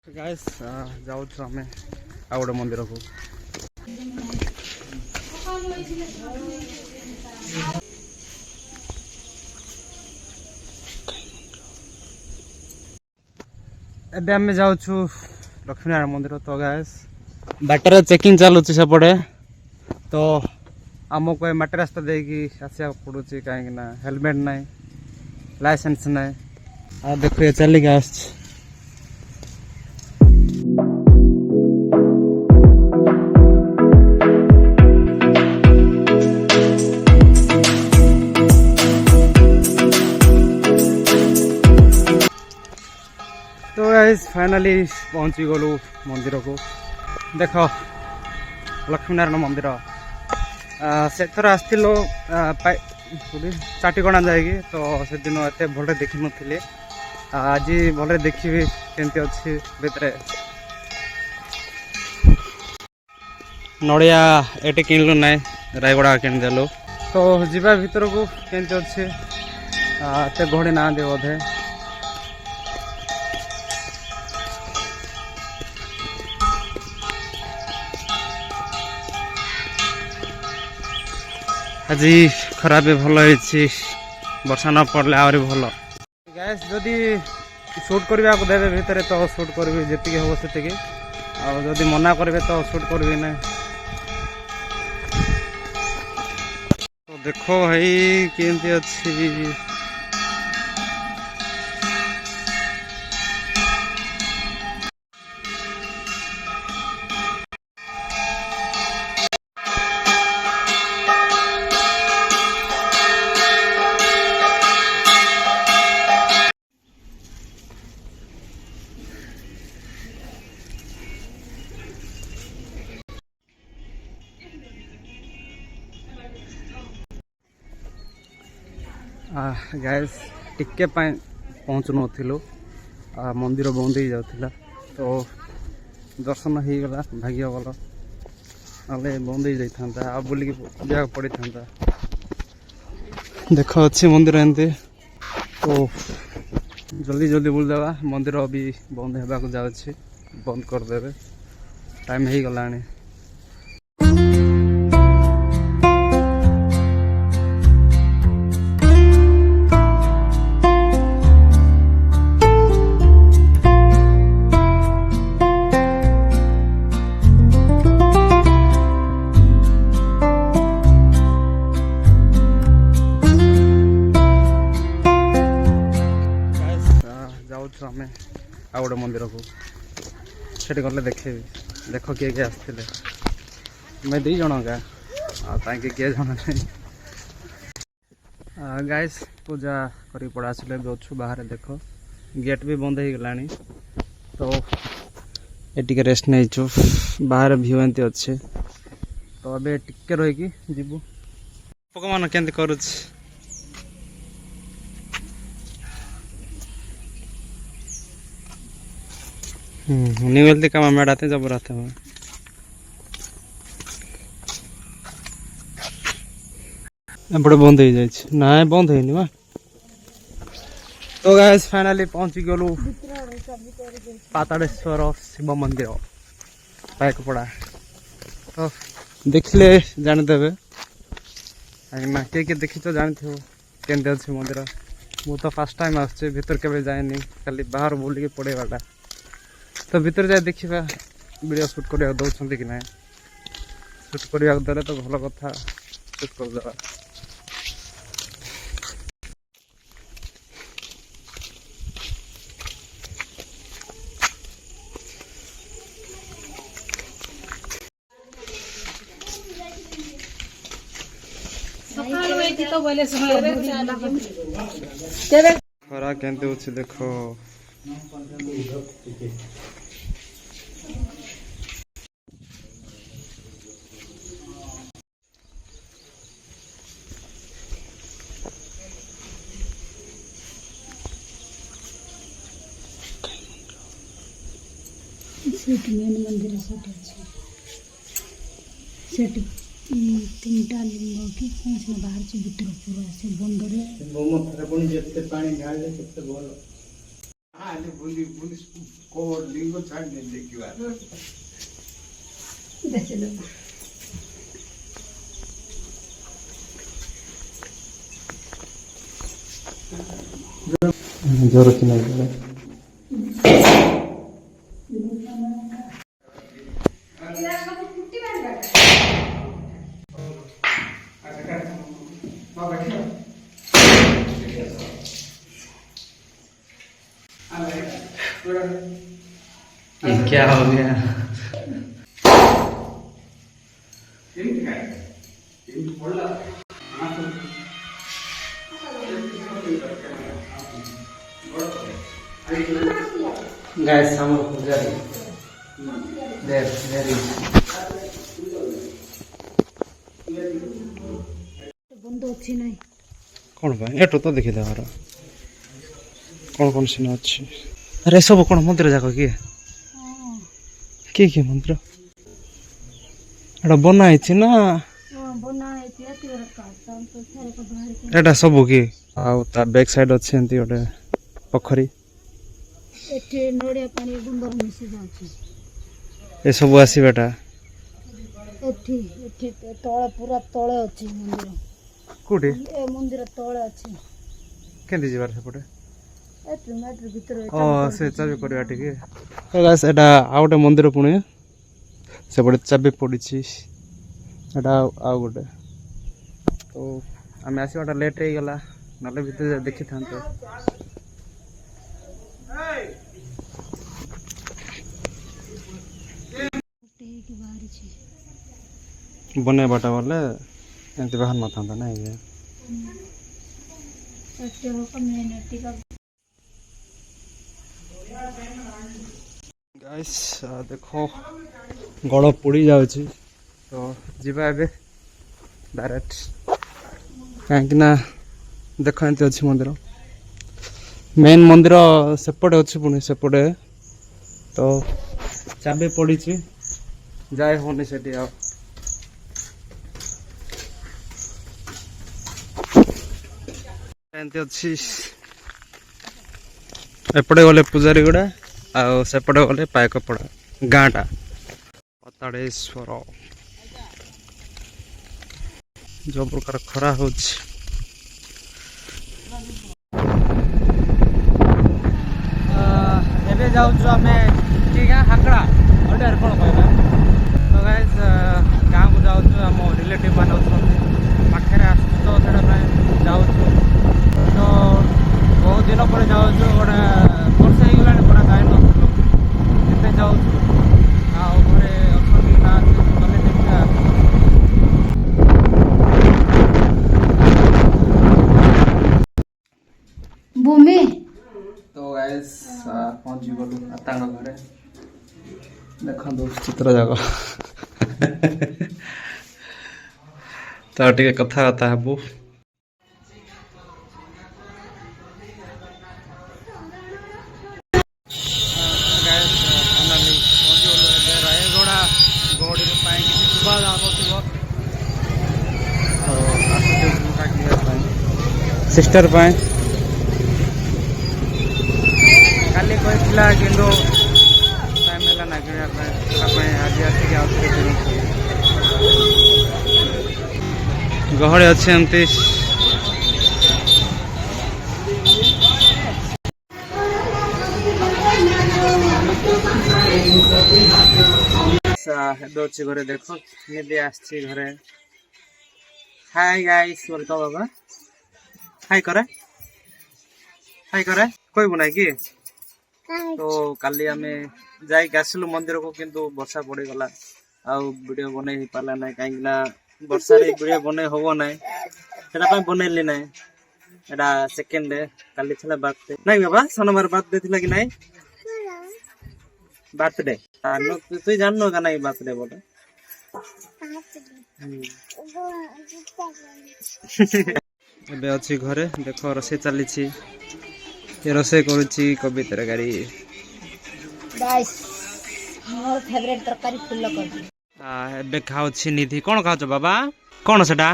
Guys जाऊँ आम आ गए मंदिर को एबे आम जाऊँ लक्ष्मीनारायण मंदिर। तो गाइस बाटर चेकिंग चलुच सेपटे तो आमको मट रास्ता देकी आसा पड़ू कहीं हेलमेट ना लाइसेंस ना आ देखो ये चलिक आस तो गाइस फाइनली पहुंची गलु मंदिर को। देख लक्ष्मीनारायण मंदिर से थर आसलो चाटिकणा जाएगी तो से दिन एत भल देखी नी आज भल देखी केमती अच्छी भितर नड़िया एटे किणलु ना रायगड़ा किदेलु तो जीवा भीतर को केमती अच्छे एत गहड़ी ना दे बोधे आज खराब भल वर्षा न पड़े आहरी भल। गैस जदि शूट करने को देवे भितर तो शूट करी जी हम से आदि मना करेंगे तो शूट करी ना। तो देखो भाई केमती अच्छी गाइस टिके पहुँचु नथिलु मंदिर बंद हो जाता तो दर्शन हो गला भाग्य भल ना बंद हो जाता आ बुलिक जा पड़ी था। देख अच्छे मंदिर एमती तो जल्दी जल्दी बुलदेवा मंदिर भी बंद होगा जाऊँगी बंद करदे टाइम हो गला। आम आ गए मंदिर को से गले देखे देख किए किए आसते मैं दी जन का किए जन नहीं गाइस पूजा कर पड़ा आसले अच्छु बाहर देख गेट भी बंद हो गला तो ये रेस्ट नहीं बाहर भ्यू एमती अच्छे तो अबे टिके रही जीवु पकमान केमती करुच न्यूवेल्दी का मेड़ाते जब रहते हैं एपटे बंद हो जाए ना बंद है। तो गाइस फाइनली पहुंची गलु पाताड़ेश्वर शिव मंदिर पाइकपड़ा तो देखले जानीदेवे कहीं किए देखी तो जानी थे केमती अच्छे मंदिर मु तो फास्ट टाइम आसुचे भीतर के जाए खाली बाहर बुलिक पड़ेवाटा तो भीतर जाए देखा वीडियो शूट करने दौरान कि ना शूट करने देले तो भल कथा शूट करदे। खरा केमती देखो मेन मंदिर तीन टा लिंग की बाहर से भीतर पूरा से बंदर ଦେଖିଲ ଜୋର କି ନାହିଁ ये क्या हो गया गाइस हम पुजारी देर ବନ୍ଦ ଅଛି ନାହିଁ कौन भाई एटो तो देखी देवार कौन सीन अच्छी अरे सब कौन मंदिर जाक किए मंदिर एटा बना ना ବନା ହେଇଛି ଏତିକି एटा सब कि आउ ता बैक साइड अच्छे एंती गोटे पोखरी ଏଠି ନଡ଼ିଆ ପାଣି ଗୁଣ୍ଡରେ ମିଶି ଯାଉଛି ए सब आसीबाटा ଏଠି ଏଠି ତଳେ ପୁରା ତଳେ ଅଛି ମନ୍ଦିର कोठी ଏ ମନ୍ଦିର ତଳେ ଅଛି केंदी जिबार सेपटे ଏଠି ମାଟିର ଭିତରେ ओ से चाबी करवा टिके तो गाइस एटा आ गोटे मंदिर पुणी सेपटे चाबी पड़ी एटा आ गोटे तो आम आसवाटा लेट हो गला ना भीतर देखी था ହେଇକି ବାହାରିଛି बनैबाटा बोले एमती बाहर न था ना ये ଏଠି ମେନ୍ ଏଠିକା गाइस देखो गड़ पोड़ी जाऊँगी तो जीवा एबे डायरेक्ट कहीं देख एमती अच्छी मंदिर मेन मंदिर सेपटे अच्छी पुणी सेपटे तो चाबी पड़ी जाए होनी से एमती अच्छी एपटे गले पूजारी गुड़ा आउपटे गले पायकपड़ा गाँटा पताड़ेश्वर जो प्रकार खरा हो हाकड़ा अड्डे कौन कहना तो गाइस गाँव को जाऊँ आम रिलेटिव मान पाखे तो जाऊँ तो बहुत दिन पर जाऊँ गोटे वर्ष हो गला पूरा गाई नए जाऊँ घरे अच्छी ना गले देखा भूमि तो गाइस पहुंची गलु आतांग घरे देखो चित्र जाक तो टे कथबार्ता हबू सिस्टर पाए काली कहला कि टाइम है ना किनापी आज आसिक गहली अच्छे एमती अच्छी घरे देख निधि आसची घरे हाय गाइस बोलता बाबा हाय करे कहबू ना कि तो काली आमे जाइक आसलु मंदिर को किंतु वर्षा पड़ी गला आउ वीडियो बने ही पाला ना कहीं वर्षा रे वीडियो बने होबो ना सेटा पय बनेली ना एटा सेकंड डे काली छला बर्थडे नहीं बाबा सोनवार बर्थडे थिला कि नहीं बर्थडे तानो तू जाननो का नहीं बर्थडे बोले एबे अच्छी घरे देख रोसे चली रोसे करुच्ची कवितार गाड़ी गाइस मोर फेवरेट तरकारी फुल कोबी एबे खाउछि निधि कोन खाउछ बाबा कोन सेटा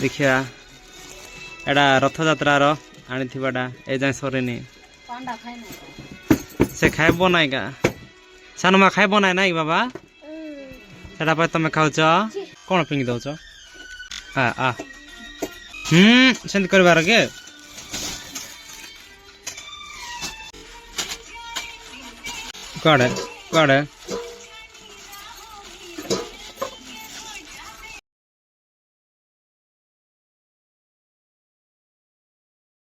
देखिया एडा रथ यात्रा रो आनी थिबाडा ए जाय सरेनी ପାଣ୍ଡା ଖାଇ ନାହିଁ ସେ ଖାଇବ ନାଇଁ ଗା ସାନ ମା ଖାଇବ ନାଇଁ ନାଇଁ ବାବା ସେଟା ପାଇଁ ତମେ ଖାଉଛ କଣ ଫିଙ୍ଗି ଦଉଛ ଆ ସେମିତି କରିବାର କି କୁଆଡେ କୁଆଡେ